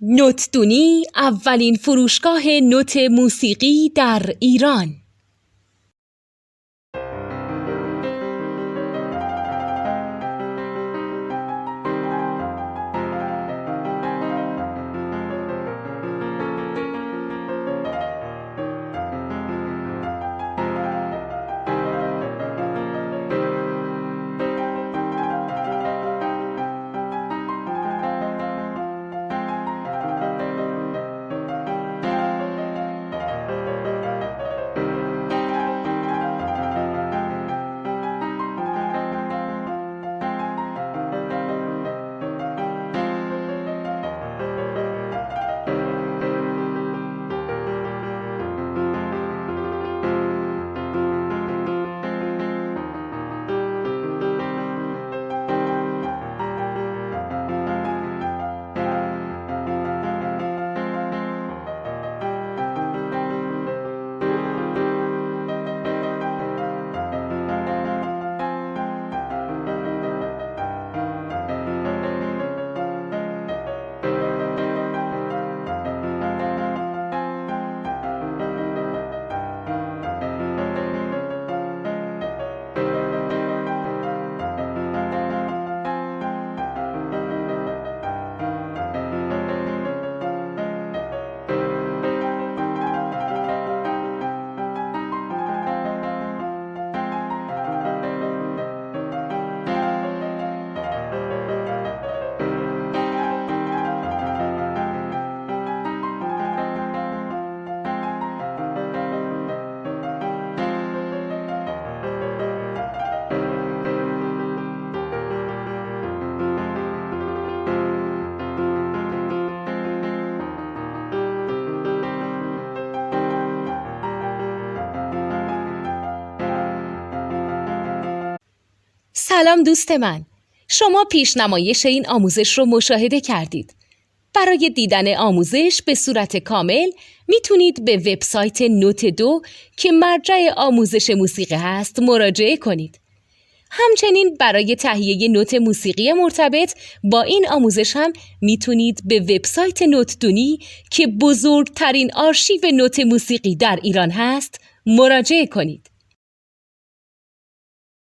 نوتدونی اولین فروشگاه نوت موسیقی در ایران. سلام دوست من، شما پیشنمایش این آموزش رو مشاهده کردید. برای دیدن آموزش به صورت کامل میتونید به وبسایت نوت2 که مرجع آموزش موسیقی هست مراجعه کنید. همچنین برای تهیه نوت موسیقی مرتبط با این آموزش هم میتونید به وبسایت نوتدونی که بزرگترین آرشیو نوت موسیقی در ایران هست مراجعه کنید.